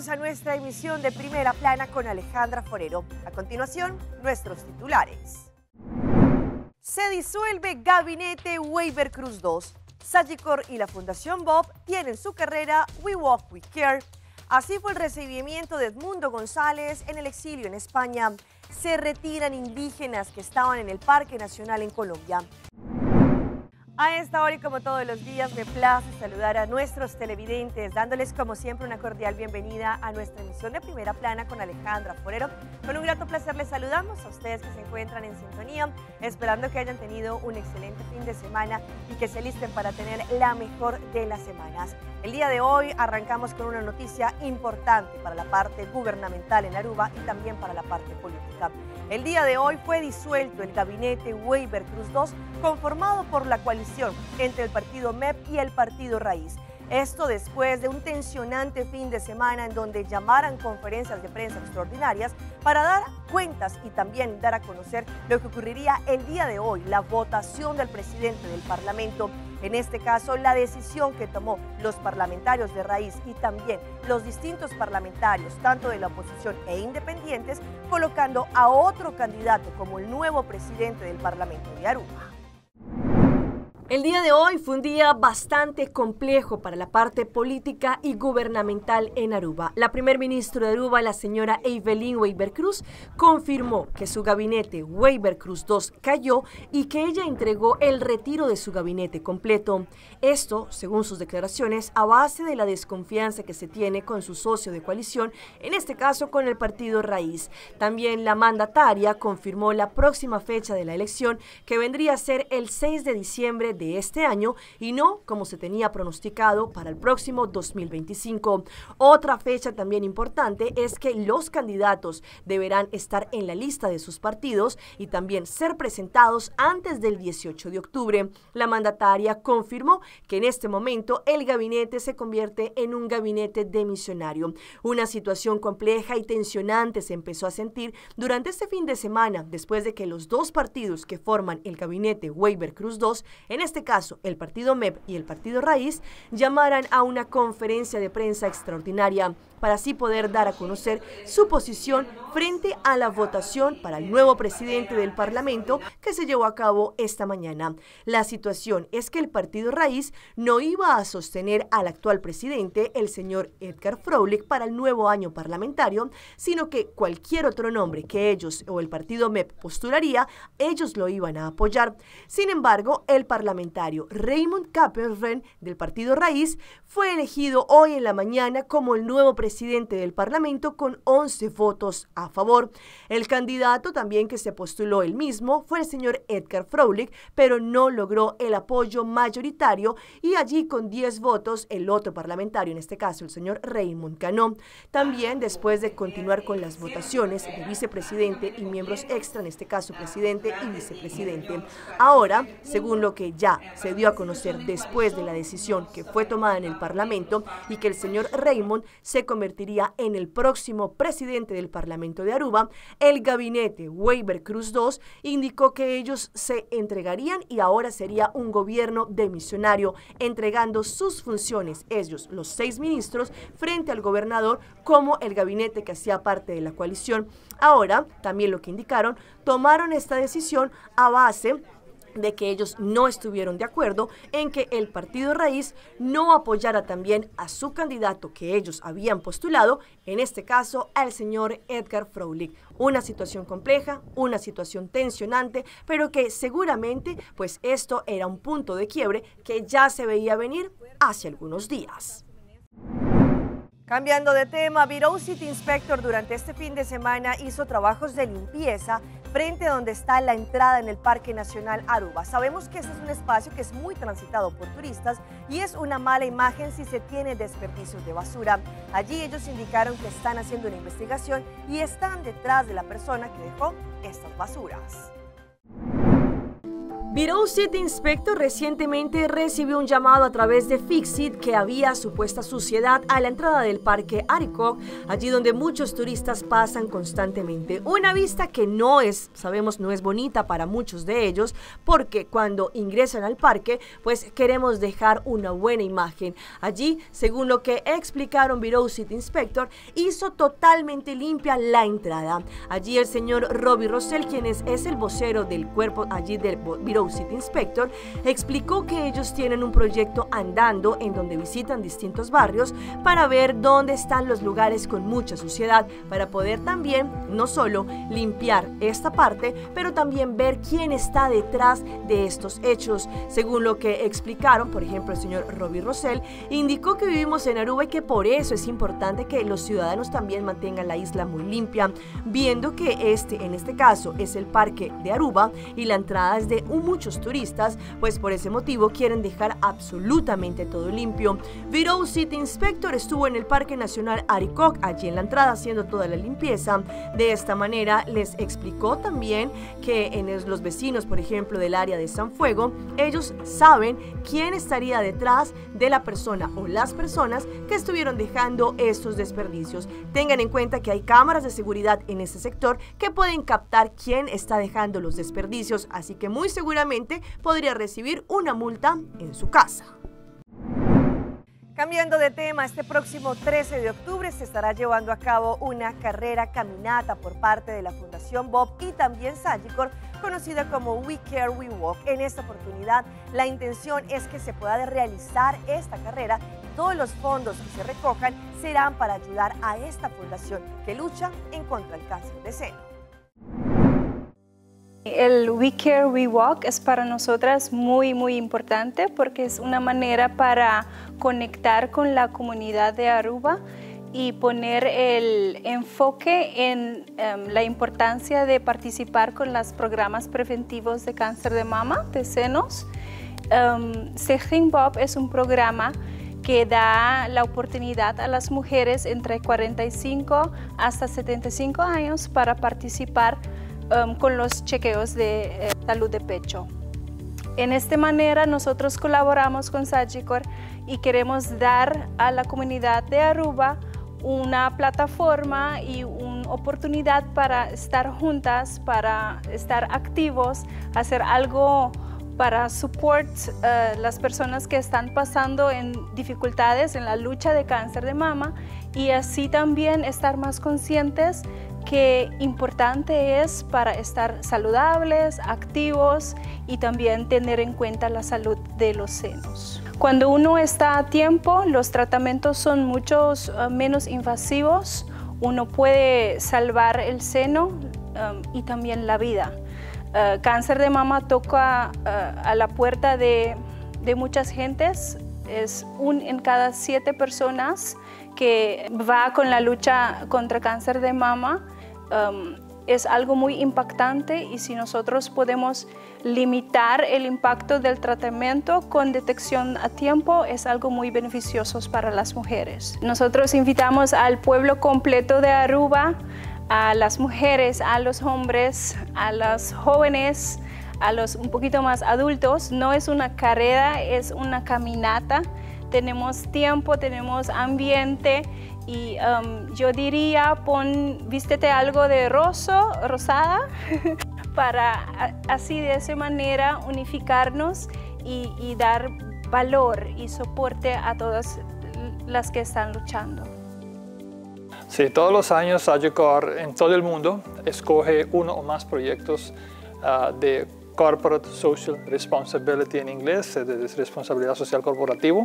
a nuestra emisión de Primera Plana con Alejandra Forero. A continuación, nuestros titulares. Se disuelve Gabinete Waiver Cruz 2. Sagicor y la Fundación Bob tienen su carrera We Walk, We Care. Así fue el recibimiento de Edmundo González en el exilio en España. Se retiran indígenas que estaban en el Parque Nacional en Colombia. A esta hora y como todos los días me place saludar a nuestros televidentes, dándoles como siempre una cordial bienvenida a nuestra emisión de Primera Plana con Alejandra Forero. Con un grato placer les saludamos a ustedes que se encuentran en sintonía, esperando que hayan tenido un excelente fin de semana y que se listen para tener la mejor de las semanas. El día de hoy arrancamos con una noticia importante para la parte gubernamental en Aruba y también para la parte política. El día de hoy fue disuelto el Gabinete Waiver Cruz 2, conformado por la coalición entre el partido MEP y el partido Raíz. Esto después de un tensionante fin de semana en donde llamaran conferencias de prensa extraordinarias para dar cuentas y también dar a conocer lo que ocurriría el día de hoy, la votación del presidente del Parlamento. En este caso, la decisión que tomó los parlamentarios de Raíz y también los distintos parlamentarios, tanto de la oposición e independientes, colocando a otro candidato como el nuevo presidente del Parlamento de Aruba. El día de hoy fue un día bastante complejo para la parte política y gubernamental en Aruba. La primer ministra de Aruba, la señora Evelyn Waiver Cruz, confirmó que su gabinete Waiver Cruz 2 cayó y que ella entregó el retiro de su gabinete completo. Esto, según sus declaraciones, a base de la desconfianza que se tiene con su socio de coalición, en este caso con el partido Raíz. También la mandataria confirmó la próxima fecha de la elección, que vendría a ser el 6 de diciembre de este año y no como se tenía pronosticado para el próximo 2025. Otra fecha también importante es que los candidatos deberán estar en la lista de sus partidos y también ser presentados antes del 18 de octubre. La mandataria confirmó que en este momento el gabinete se convierte en un gabinete demisionario. Una situación compleja y tensionante se empezó a sentir durante este fin de semana después de que los dos partidos que forman el gabinete Waiver Cruz 2, en este caso el partido MEP y el partido Raíz, llamaran a una conferencia de prensa extraordinaria para así poder dar a conocer su posición frente a la votación para el nuevo presidente del Parlamento que se llevó a cabo esta mañana. La situación es que el partido Raíz no iba a sostener al actual presidente, el señor Edgar Frolik, para el nuevo año parlamentario, sino que cualquier otro nombre que ellos o el partido MEP postularía, ellos lo iban a apoyar. Sin embargo, el parlamentario Raymond Kappenren del partido Raíz fue elegido hoy en la mañana como el nuevo presidente del Parlamento con 11 votos a favor. El candidato también que se postuló él mismo fue el señor Edgar Frolik, pero no logró el apoyo mayoritario y allí con 10 votos el otro parlamentario, en este caso el señor Raymond, ganó. También después de continuar con las votaciones de vicepresidente y miembros extra, en este caso presidente y vicepresidente. Ahora, según lo que ya se dio a conocer después de la decisión que fue tomada en el Parlamento y que el señor Raymond se convertiría en el próximo presidente del Parlamento de Aruba, el gabinete Waiver Cruz 2 indicó que ellos se entregarían y ahora sería un gobierno demisionario, entregando sus funciones, ellos, los 6 ministros, frente al gobernador como el gabinete que hacía parte de la coalición. Ahora, también lo que indicaron, tomaron esta decisión a base de que ellos no estuvieron de acuerdo en que el partido Raíz no apoyara también a su candidato que ellos habían postulado, en este caso al señor Edgar Frolik. Una situación compleja, una situación tensionante, pero que seguramente pues esto era un punto de quiebre que ya se veía venir hace algunos días. Cambiando de tema, Bureau City Inspector durante este fin de semana hizo trabajos de limpieza frente a donde está la entrada en el Parque Nacional Aruba. Sabemos que este es un espacio que es muy transitado por turistas y es una mala imagen si se tiene desperdicios de basura. Allí ellos indicaron que están haciendo una investigación y están detrás de la persona que dejó estas basuras. Bureau City Inspector recientemente recibió un llamado a través de Fixit que había supuesta suciedad a la entrada del parque Arikok, allí donde muchos turistas pasan constantemente. Una vista que no es bonita para muchos de ellos, porque cuando ingresan al parque, pues queremos dejar una buena imagen. Allí, según lo que explicaron Bureau City Inspector, hizo totalmente limpia la entrada. Allí el señor Robbie Rosell, quien es el vocero del cuerpo allí del Bureau City Inspector, explicó que ellos tienen un proyecto andando en donde visitan distintos barrios para ver dónde están los lugares con mucha suciedad, para poder también no solo limpiar esta parte, pero también ver quién está detrás de estos hechos. Según lo que explicaron, por ejemplo, el señor Robbie Rosell indicó que vivimos en Aruba y que por eso es importante que los ciudadanos también mantengan la isla muy limpia, viendo que en este caso es el parque de Aruba y la entrada es de muchos turistas, pues por ese motivo quieren dejar absolutamente todo limpio. Bureau City Inspector estuvo en el Parque Nacional Arikok, allí en la entrada, haciendo toda la limpieza. De esta manera les explicó también que los vecinos, por ejemplo, del área de San Fuego, ellos saben quién estaría detrás de la persona o las personas que estuvieron dejando estos desperdicios. Tengan en cuenta que hay cámaras de seguridad en este sector que pueden captar quién está dejando los desperdicios, así que muy seguramente podría recibir una multa en su casa. Cambiando de tema, este próximo 13 de octubre se estará llevando a cabo una carrera caminata por parte de la Fundación Bob y también Sagicor, conocida como We Care, We Walk. En esta oportunidad, la intención es que se pueda realizar esta carrera y todos los fondos que se recojan serán para ayudar a esta fundación que lucha en contra del cáncer de seno. El We Care, We Walk es para nosotras muy importante porque es una manera para conectar con la comunidad de Aruba y poner el enfoque en la importancia de participar con los programas preventivos de cáncer de mama, de senos. Stichting Bob es un programa que da la oportunidad a las mujeres entre 45 hasta 75 años para participar con los chequeos de salud de pecho. En esta manera nosotros colaboramos con Sagicor y queremos dar a la comunidad de Aruba una plataforma y una oportunidad para estar juntas, para estar activos, hacer algo para support las personas que están pasando en dificultades en la lucha de cáncer de mama y así también estar más conscientes que importante es para estar saludables, activos y también tener en cuenta la salud de los senos. Cuando uno está a tiempo, los tratamientos son mucho menos invasivos, uno puede salvar el seno y también la vida. Cáncer de mama toca a la puerta de muchas gentes, es 1 en cada 7 personas que va con la lucha contra cáncer de mama. Es algo muy impactante y si nosotros podemos limitar el impacto del tratamiento con detección a tiempo es algo muy beneficioso para las mujeres. Nosotros invitamos al pueblo completo de Aruba, a las mujeres, a los hombres, a los jóvenes, a los un poquito más adultos. No es una carrera, es una caminata. Tenemos tiempo, tenemos ambiente y yo diría, vístete algo de rosada para así de esa manera unificarnos y dar valor y soporte a todas las que están luchando. Sí, todos los años Sagicor en todo el mundo escoge uno o más proyectos de Corporate Social Responsibility en inglés, de responsabilidad social corporativa,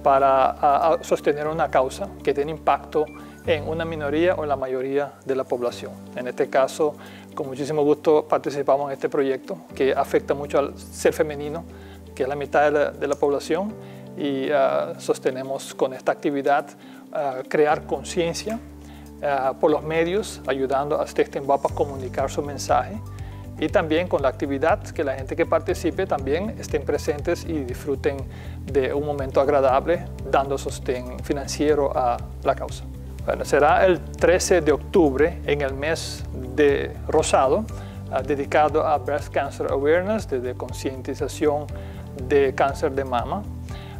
para sostener una causa que tiene impacto en una minoría o en la mayoría de la población. En este caso, con muchísimo gusto participamos en este proyecto que afecta mucho al ser femenino, que es la mitad de la población, y sostenemos con esta actividad crear conciencia por los medios, ayudando a Stichting Bob a comunicar su mensaje, y también con la actividad que la gente que participe también estén presentes y disfruten de un momento agradable dando sostén financiero a la causa. Bueno, será el 13 de octubre en el mes de Rosado. dedicado a Breast Cancer Awareness, de concientización de cáncer de mama.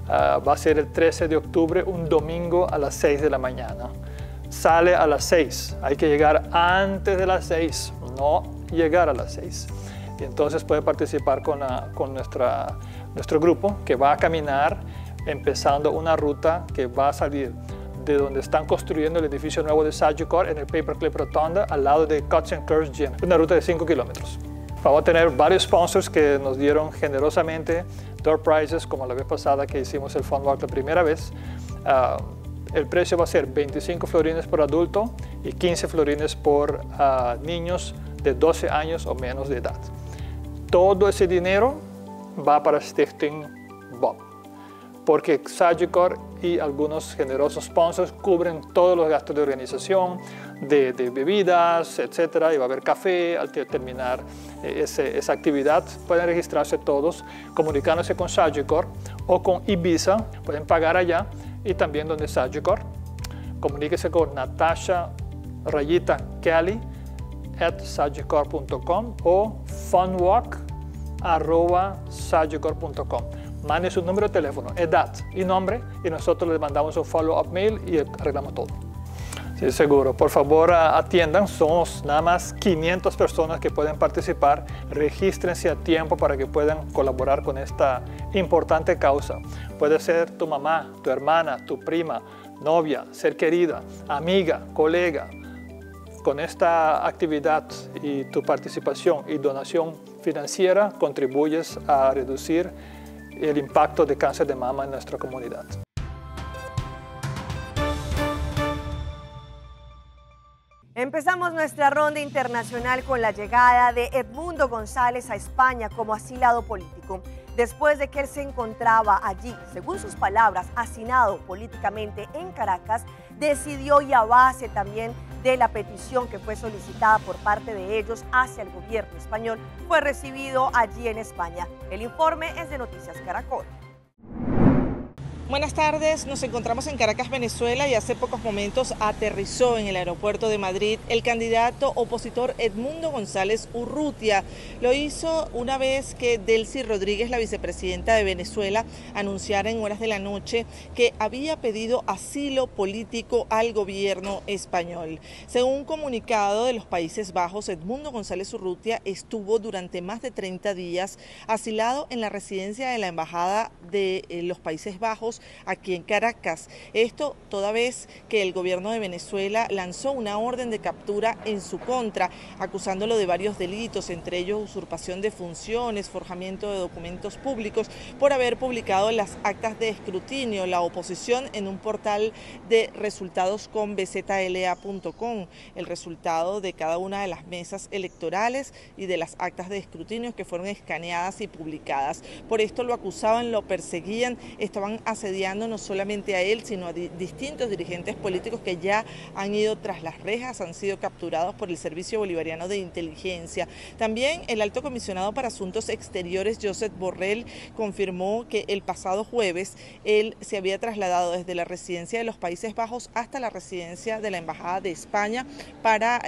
Va a ser el 13 de octubre, un domingo a las 6 de la mañana. Sale a las 6, hay que llegar antes de las 6, no llegar a las 6. Y entonces puede participar con nuestro grupo, que va a caminar empezando una ruta que va a salir de donde están construyendo el edificio nuevo de Sagicor en el Paperclip Rotonda, al lado de Cuts and Curves Gym. Una ruta de 5 kilómetros. Vamos a tener varios sponsors que nos dieron generosamente door prizes, como la vez pasada que hicimos el Fun Walk la primera vez. El precio va a ser 25 florines por adulto y 15 florines por niños de 12 años o menos de edad. Todo ese dinero va para Stichting Bob, porque Sagicor y algunos generosos sponsors cubren todos los gastos de organización, de bebidas, etc. Y va a haber café al terminar esa actividad. Pueden registrarse todos comunicándose con Sagicor o con Ibiza, pueden pagar allá, y también donde Sagicor. Comuníquese con natasha-kelly@sagicor.com o funwalk@sagicor.com. Mande su número de teléfono, edad y nombre, y nosotros les mandamos un follow-up mail y arreglamos todo. Sí, seguro. Por favor, atiendan. Somos nada más 500 personas que pueden participar. Regístrense a tiempo para que puedan colaborar con esta importante causa. Puede ser tu mamá, tu hermana, tu prima, novia, ser querida, amiga, colega. Con esta actividad y tu participación y donación financiera contribuyes a reducir el impacto de cáncer de mama en nuestra comunidad. Empezamos nuestra ronda internacional con la llegada de Edmundo González a España como asilado político, después de que él se encontraba allí, según sus palabras, hacinado políticamente en Caracas. Decidió, y a base también de la petición que fue solicitada por parte de ellos hacia el gobierno español, fue recibido allí en España. El informe es de Noticias Caracol. Buenas tardes, nos encontramos en Caracas, Venezuela, y hace pocos momentos aterrizó en el aeropuerto de Madrid el candidato opositor Edmundo González Urrutia. Lo hizo una vez que Delcy Rodríguez, la vicepresidenta de Venezuela, anunciara en horas de la noche que había pedido asilo político al gobierno español. Según un comunicado de los Países Bajos, Edmundo González Urrutia estuvo durante más de 30 días asilado en la residencia de la Embajada de los Países Bajos aquí en Caracas. Esto toda vez que el gobierno de Venezuela lanzó una orden de captura en su contra, acusándolo de varios delitos, entre ellos usurpación de funciones, forjamiento de documentos públicos, por haber publicado las actas de escrutinio, la oposición, en un portal de resultados con bzla.com, el resultado de cada una de las mesas electorales y de las actas de escrutinio que fueron escaneadas y publicadas. Por esto lo acusaban, lo perseguían, estaban asediando no solamente a él, sino a distintos dirigentes políticos que ya han ido tras las rejas, han sido capturados por el Servicio Bolivariano de Inteligencia. También el alto comisionado para Asuntos Exteriores, Josep Borrell, confirmó que el pasado jueves él se había trasladado desde la residencia de los Países Bajos hasta la residencia de la Embajada de España para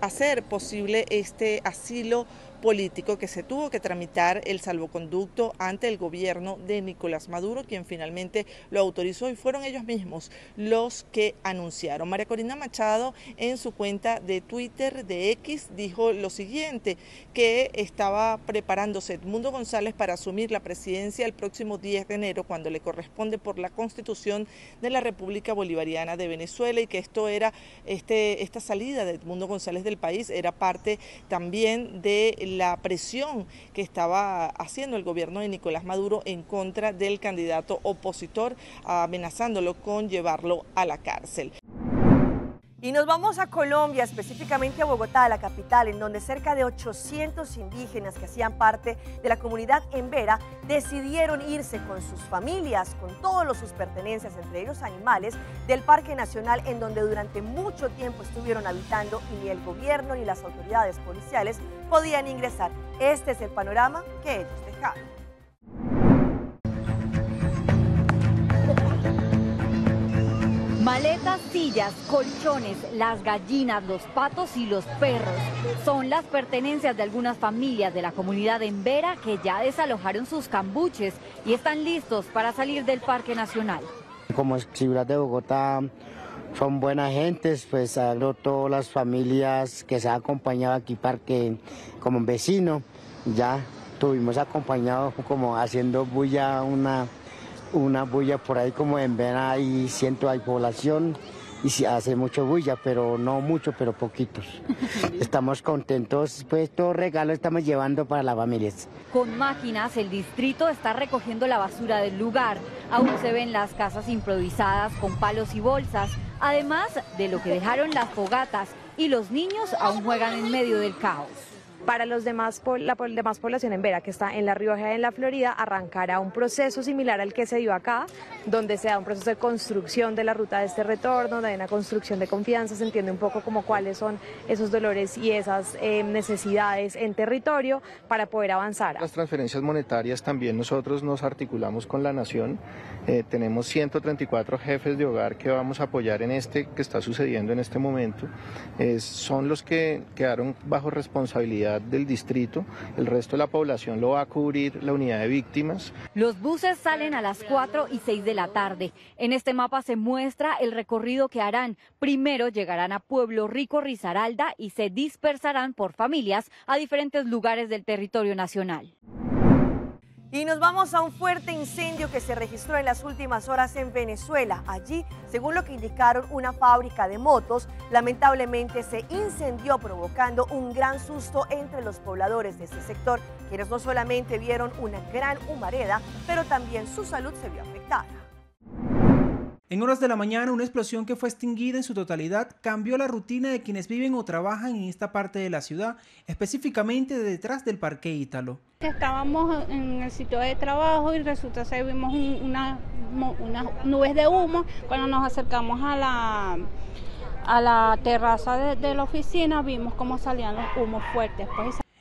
hacer posible este asilo político que se tuvo que tramitar el salvoconducto ante el gobierno de Nicolás Maduro, quien finalmente lo autorizó, y fueron ellos mismos los que anunciaron. María Corina Machado, en su cuenta de Twitter, de X, dijo lo siguiente, que estaba preparándose Edmundo González para asumir la presidencia el próximo 10 de enero, cuando le corresponde por la Constitución de la República Bolivariana de Venezuela, y que esto era esta salida de Edmundo González del país era parte también de la presión que estaba haciendo el gobierno de Nicolás Maduro en contra del candidato opositor, amenazándolo con llevarlo a la cárcel. Y nos vamos a Colombia, específicamente a Bogotá, la capital, en donde cerca de 800 indígenas que hacían parte de la comunidad embera decidieron irse con sus familias, con todas sus pertenencias, entre ellos animales, del Parque Nacional, en donde durante mucho tiempo estuvieron habitando y ni el gobierno ni las autoridades policiales podían ingresar. Este es el panorama que ellos dejaron. Maletas, sillas, colchones, las gallinas, los patos y los perros son las pertenencias de algunas familias de la comunidad de Embera que ya desalojaron sus cambuches y están listos para salir del Parque Nacional. Como ciudad de Bogotá son buenas gentes, pues todas las familias que se han acompañado aquí parque como vecino, ya tuvimos acompañado como haciendo bulla, una bulla por ahí como en Embera hay hay población y se hace mucho bulla, pero no mucho, pero poquitos. Estamos contentos, pues todo regalo estamos llevando para las familias. Con máquinas el distrito está recogiendo la basura del lugar. Aún se ven las casas improvisadas con palos y bolsas, además de lo que dejaron las fogatas, y los niños aún juegan en medio del caos. Para la demás población en Embera, que está en La Rioja y en la Florida, arrancará un proceso similar al que se dio acá, donde se da un proceso de construcción de la ruta de este retorno, donde hay una construcción de confianza, se entiende un poco como cuáles son esos dolores y esas necesidades en territorio para poder avanzar. Las transferencias monetarias también nosotros nos articulamos con la Nación, tenemos 134 jefes de hogar que vamos a apoyar en que está sucediendo en este momento, son los que quedaron bajo responsabilidad del distrito, el resto de la población lo va a cubrir la unidad de víctimas. Los buses salen a las 4 y 6 de la tarde. En este mapa se muestra el recorrido que harán. Primero llegarán a Pueblo Rico, Risaralda y se dispersarán por familias a diferentes lugares del territorio nacional. Y nos vamos a un fuerte incendio que se registró en las últimas horas en Venezuela. Allí, según lo que indicaron, una fábrica de motos lamentablemente se incendió, provocando un gran susto entre los pobladores de este sector, quienes no solamente vieron una gran humareda, pero también su salud se vio afectada. En horas de la mañana, una explosión que fue extinguida en su totalidad cambió la rutina de quienes viven o trabajan en esta parte de la ciudad, específicamente detrás del Parque Ítalo. Estábamos en el sitio de trabajo y resulta que vimos unas nubes de humo. Cuando nos acercamos a la terraza de la oficina, vimos cómo salían los humos fuertes.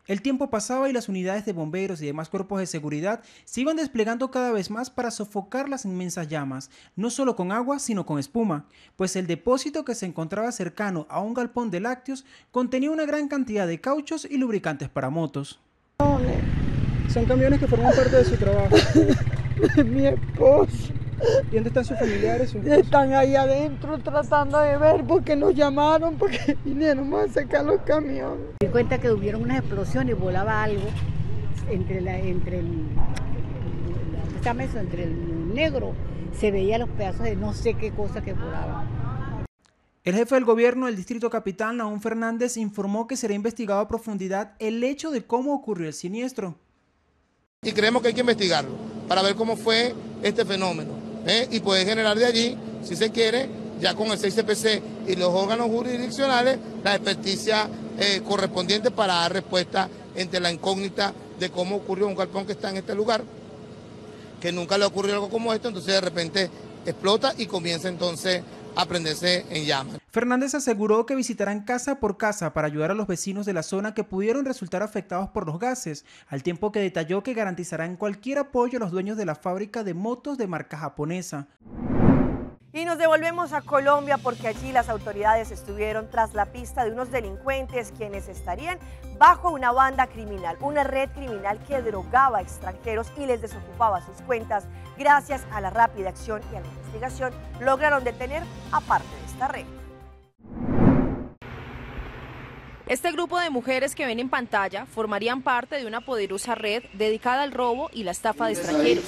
El tiempo pasaba y las unidades de bomberos y demás cuerpos de seguridad se iban desplegando cada vez más para sofocar las inmensas llamas, no solo con agua, sino con espuma, pues el depósito que se encontraba cercano a un galpón de lácteos contenía una gran cantidad de cauchos y lubricantes para motos. Son camiones que forman parte de su trabajo. Mi esposo. ¿Y dónde están sus familiares? Están ahí adentro tratando de ver porque nos llamaron, porque vinieron a sacar los camiones. Me di cuenta que hubieron unas explosiones, volaba algo entre el negro, se veía los pedazos de no sé qué cosa que volaban. El jefe del gobierno del Distrito Capital, Nahum Fernández, informó que será investigado a profundidad el hecho de cómo ocurrió el siniestro. Y creemos que hay que investigarlo para ver cómo fue este fenómeno y poder generar de allí, si se quiere, ya con el 6CPC y los órganos jurisdiccionales, la experticia correspondiente para dar respuesta entre la incógnita de cómo ocurrió un galpón que está en este lugar, que nunca le ocurrió algo como esto, entonces de repente explota y comienza entonces a prenderse en llamas. Fernández aseguró que visitarán casa por casa para ayudar a los vecinos de la zona que pudieron resultar afectados por los gases, al tiempo que detalló que garantizarán cualquier apoyo a los dueños de la fábrica de motos de marca japonesa. Y nos devolvemos a Colombia porque allí las autoridades estuvieron tras la pista de unos delincuentes quienes estarían bajo una banda criminal, una red criminal que drogaba a extranjeros y les desocupaba sus cuentas. Gracias a la rápida acción y a la investigación lograron detener a parte de esta red. Este grupo de mujeres que ven en pantalla formarían parte de una poderosa red dedicada al robo y la estafa de extranjeros.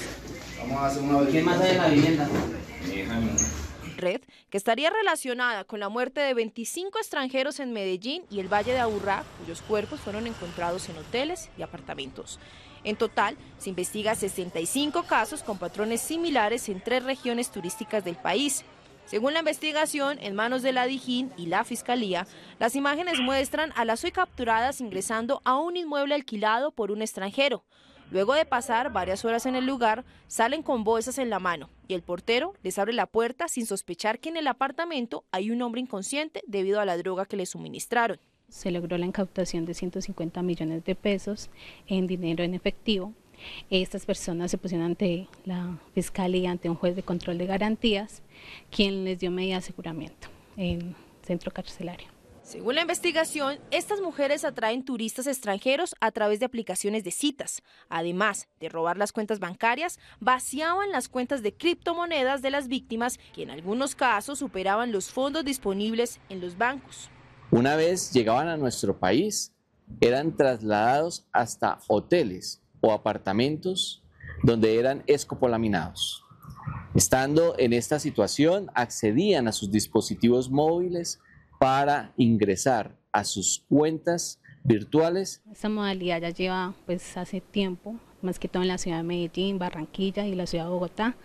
¿Quién más hay en la vivienda? Red que estaría relacionada con la muerte de 25 extranjeros en Medellín y el Valle de Aburrá, cuyos cuerpos fueron encontrados en hoteles y apartamentos. En total, se investiga 65 casos con patrones similares en 3 regiones turísticas del país. Según la investigación, en manos de la Dijín y la Fiscalía, las imágenes muestran a las hoy capturadas ingresando a un inmueble alquilado por un extranjero. Luego de pasar varias horas en el lugar, salen con bolsas en la mano y el portero les abre la puerta sin sospechar que en el apartamento hay un hombre inconsciente debido a la droga que le suministraron. Se logró la incautación de 150 millones de pesos en dinero en efectivo Estas personas se pusieron ante la fiscalía, ante un juez de control de garantías, quien les dio medida de aseguramiento en centro carcelario. Según la investigación, estas mujeres atraen turistas extranjeros a través de aplicaciones de citas. Además de robar las cuentas bancarias, vaciaban las cuentas de criptomonedas de las víctimas, que en algunos casos superaban los fondos disponibles en los bancos. Una vez llegaban a nuestro país, eran trasladados hasta hoteles o apartamentos donde eran escopolaminados. Estando en esta situación, accedían a sus dispositivos móviles para ingresar a sus cuentas virtuales. Esta modalidad ya lleva hace tiempo, más que todo en la ciudad de Medellín, Barranquilla y la ciudad de Bogotá.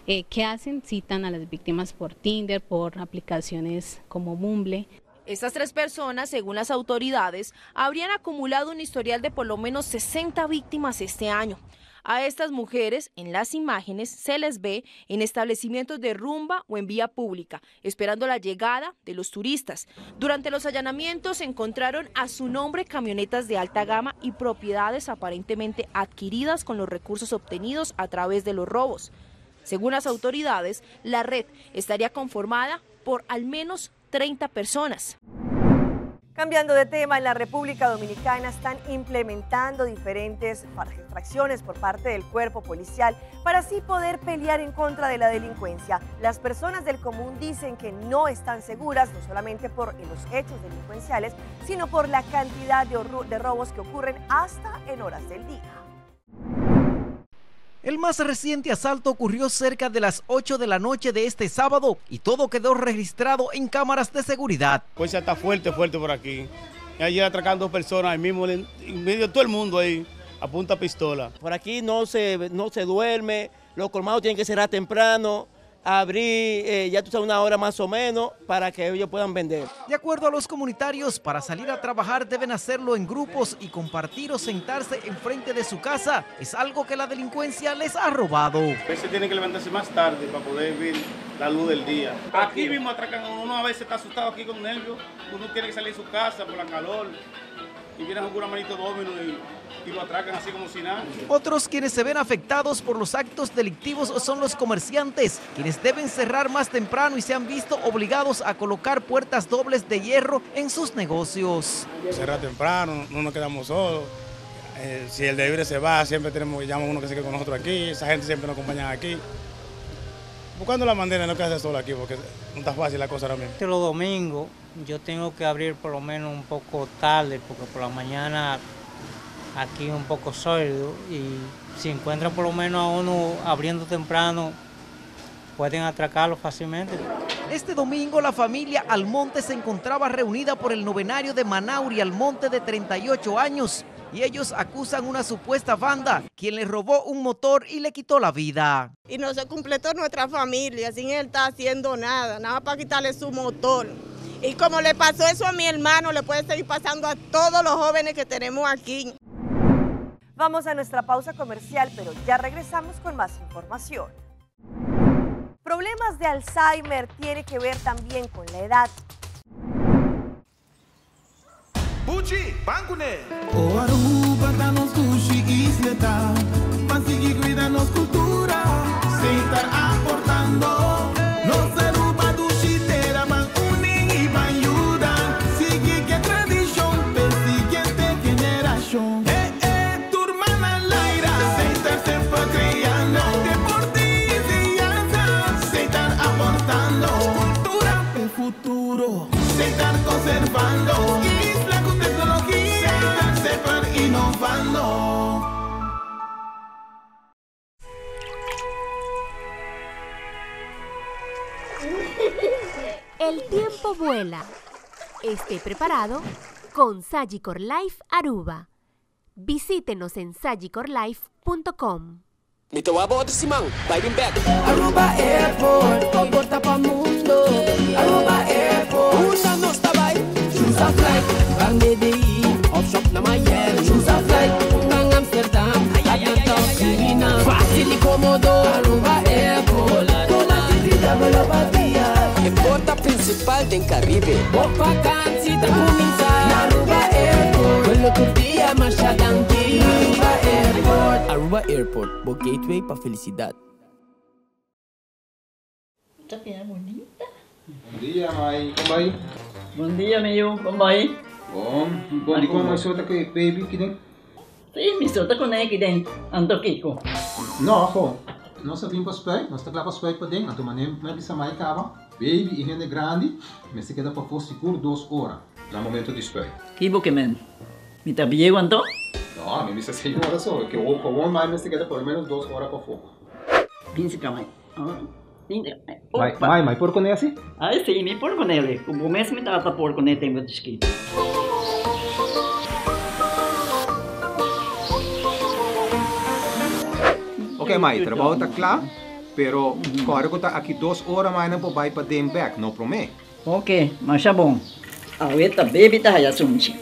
¿Qué hacen? Citan a las víctimas por Tinder, por aplicaciones como Bumble. Estas 3 personas, según las autoridades, habrían acumulado un historial de por lo menos 60 víctimas este año. A estas mujeres, en las imágenes, se les ve en establecimientos de rumba o en vía pública, esperando la llegada de los turistas. Durante los allanamientos encontraron a su nombre camionetas de alta gama y propiedades aparentemente adquiridas con los recursos obtenidos a través de los robos. Según las autoridades, la red estaría conformada por al menos 30 personas. Cambiando de tema, en la República Dominicana están implementando diferentes infracciones por parte del cuerpo policial para así poder pelear en contra de la delincuencia. Las personas del común dicen que no están seguras, no solamente por los hechos delincuenciales, sino por la cantidad de robos que ocurren hasta en horas del día. El más reciente asalto ocurrió cerca de las 8 de la noche de este sábado y todo quedó registrado en cámaras de seguridad. Pues está fuerte por aquí. Ayer atracaron 2 personas, ahí mismo en medio de todo el mundo ahí, a punta pistola. Por aquí no se duerme, los colmados tienen que cerrar temprano, abrir ya tú sabes una hora más o menos para que ellos puedan vender. De acuerdo a los comunitarios, para salir a trabajar deben hacerlo en grupos y compartir o sentarse enfrente de su casa. Es algo que la delincuencia les ha robado. A veces tienen que levantarse más tarde para poder ver la luz del día. Aquí mismo atracan, uno a veces está asustado aquí con nervios, uno tiene que salir de su casa por la calor y vienen a jugar una manito domino y lo atracan así como si nada. Otros quienes se ven afectados por los actos delictivos son los comerciantes, quienes deben cerrar más temprano y se han visto obligados a colocar puertas dobles de hierro en sus negocios. Cerrar temprano, no nos quedamos solos. Si el deber se va, siempre tenemos que llamar a uno que se quede con nosotros aquí, esa gente siempre nos acompaña aquí. Buscando la manera de no quedarse solo aquí, porque no está fácil la cosa ahora mismo. Los domingos yo tengo que abrir por lo menos un poco tarde, porque por la mañana aquí es un poco sólido y si encuentran por lo menos a uno abriendo temprano, pueden atracarlo fácilmente. Este domingo la familia Almonte se encontraba reunida por el novenario de Manauri Almonte de 38 años y ellos acusan una supuesta banda quien le robó un motor y le quitó la vida. Y no se completó nuestra familia sin él estar haciendo nada para quitarle su motor. Y como le pasó eso a mi hermano, le puede seguir pasando a todos los jóvenes que tenemos aquí. Vamos a nuestra pausa comercial, pero ya regresamos con más información. Problemas de Alzheimer tiene que ver también con la edad. Pucci, Bancune. O Aruba, danos sushi isleta, Pasigi, cuidanos cultura, se estar aportando, los Aruba, dushi, tera, Bancune y Bayuda, sigue que tradición, per siguiente generación. Tu hermana Laira, se estar siempre creando, deporte y crianza, se estar aportando, cultura, el futuro, se estar conservando. El tiempo vuela. Esté preparado con Sagicor Life Aruba. Visítenos en sagicorlife.com. Aruba Airport, comporta pa' mundo. Aruba Airport, una no estaba ahí. Choose a flight, van Medellín, off shop na Miami. Choose a flight, van Amsterdam, Atlanta, China. Fácil y cómodo, Aruba Airport. Con la actividad de la batía. El porta principal del Caribe. Por vacancy, te comienza. Aruba Airport, con lo que día más adelante. Aruba Airport, Aruba Aruba Airport, o gateway para felicidad. Esta piedra bonita. Bom dia, mãe. Como vai? Bom dia, meu. Como vai? Bom dia, como você está aqui, baby? Que tem? Sim, me solta com ele aqui dentro. Ando Kiko. Não, pô. Nós vimos para os pés, nós estamos para os pés para dentro. Então, mas bisa mais cava. Baby e gente grande, mas se queda para fora seguro 2 horas. No momento de espera. Kibo que men. Me tá bien quanto? Não, a mim bisa 6 horas só. Que o com mais se queda por menos 2 horas para fora. Pince camai. Mãe, por com esse? Ah, sim, me por com ele. O começo me tava por com ele tem muito escrito. Ok, mãe, trabalho está claro, pero agora que está aqui 2 horas mais não vai para dentro back, não promete. Ok, mas tá bom. Ahorita baby tá aí assunto.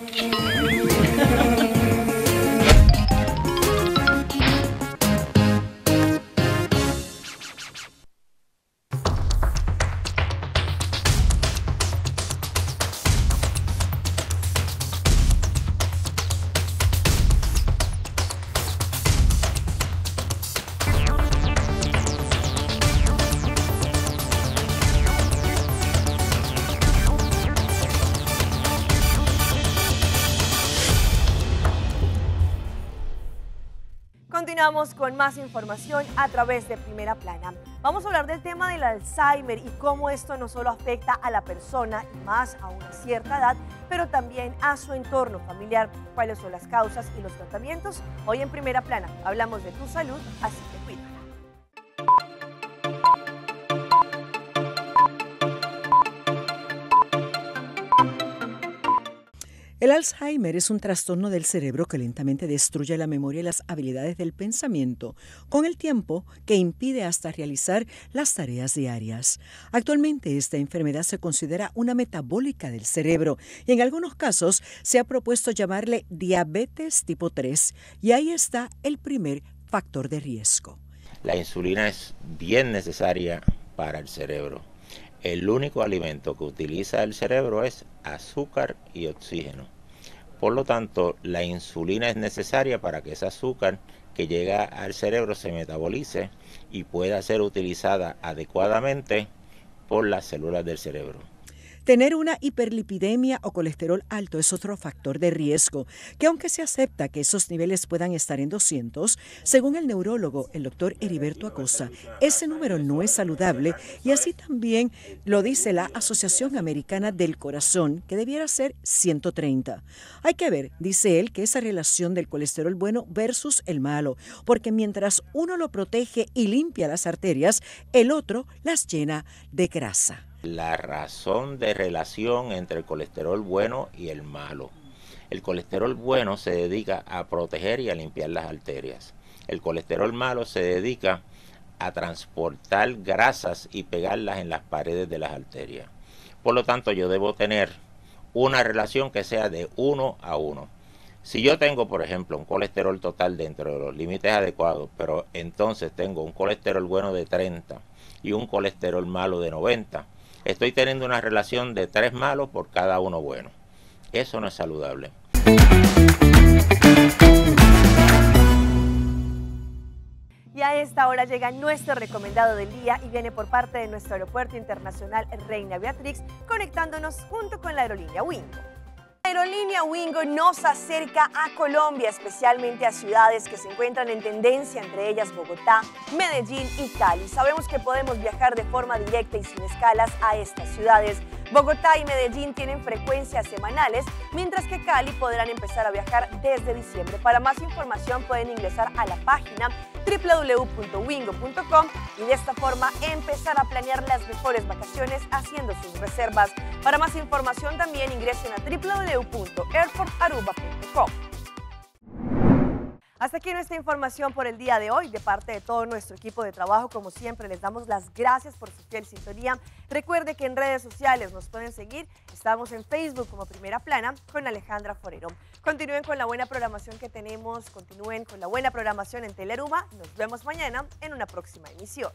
Continuamos con más información a través de Primera Plana. Vamos a hablar del tema del Alzheimer y cómo esto no solo afecta a la persona y más a una cierta edad, pero también a su entorno familiar. ¿Cuáles son las causas y los tratamientos? Hoy en Primera Plana hablamos de tu salud, así que cuídala. El Alzheimer es un trastorno del cerebro que lentamente destruye la memoria y las habilidades del pensamiento, con el tiempo que impide hasta realizar las tareas diarias. Actualmente esta enfermedad se considera una metabólica del cerebro y en algunos casos se ha propuesto llamarle diabetes tipo 3 y ahí está el primer factor de riesgo. La insulina es bien necesaria para el cerebro. El único alimento que utiliza el cerebro es azúcar y oxígeno. Por lo tanto, la insulina es necesaria para que ese azúcar que llega al cerebro se metabolice y pueda ser utilizada adecuadamente por las células del cerebro. Tener una hiperlipidemia o colesterol alto es otro factor de riesgo, que aunque se acepta que esos niveles puedan estar en 200, según el neurólogo, el doctor Heriberto Acosta, ese número no es saludable y así también lo dice la Asociación Americana del Corazón, que debiera ser 130. Hay que ver, dice él, que esa relación del colesterol bueno versus el malo, porque mientras uno lo protege y limpia las arterias, el otro las llena de grasa. La razón de relación entre el colesterol bueno y el malo. El colesterol bueno se dedica a proteger y a limpiar las arterias. El colesterol malo se dedica a transportar grasas y pegarlas en las paredes de las arterias. Por lo tanto, yo debo tener una relación que sea de 1 a 1. Si yo tengo, por ejemplo, un colesterol total dentro de los límites adecuados, pero entonces tengo un colesterol bueno de 30 y un colesterol malo de 90, estoy teniendo una relación de 3 malos por cada 1 bueno. Eso no es saludable. Y a esta hora llega nuestro recomendado del día y viene por parte de nuestro aeropuerto internacional Reina Beatrix, conectándonos junto con la aerolínea Wingo. La aerolínea Wingo nos acerca a Colombia, especialmente a ciudades que se encuentran en tendencia, entre ellas Bogotá, Medellín y Cali. Sabemos que podemos viajar de forma directa y sin escalas a estas ciudades. Bogotá y Medellín tienen frecuencias semanales, mientras que Cali podrán empezar a viajar desde diciembre. Para más información pueden ingresar a la página www.wingo.com y de esta forma empezar a planear las mejores vacaciones haciendo sus reservas. Para más información también ingresen a www.airportaruba.com. Hasta aquí nuestra información por el día de hoy. De parte de todo nuestro equipo de trabajo, como siempre, les damos las gracias por su fiel sintonía. Recuerde que en redes sociales nos pueden seguir. Estamos en Facebook como Primera Plana con Alejandra Forero. Continúen con la buena programación que tenemos, continúen con la buena programación en Telearuma. Nos vemos mañana en una próxima emisión.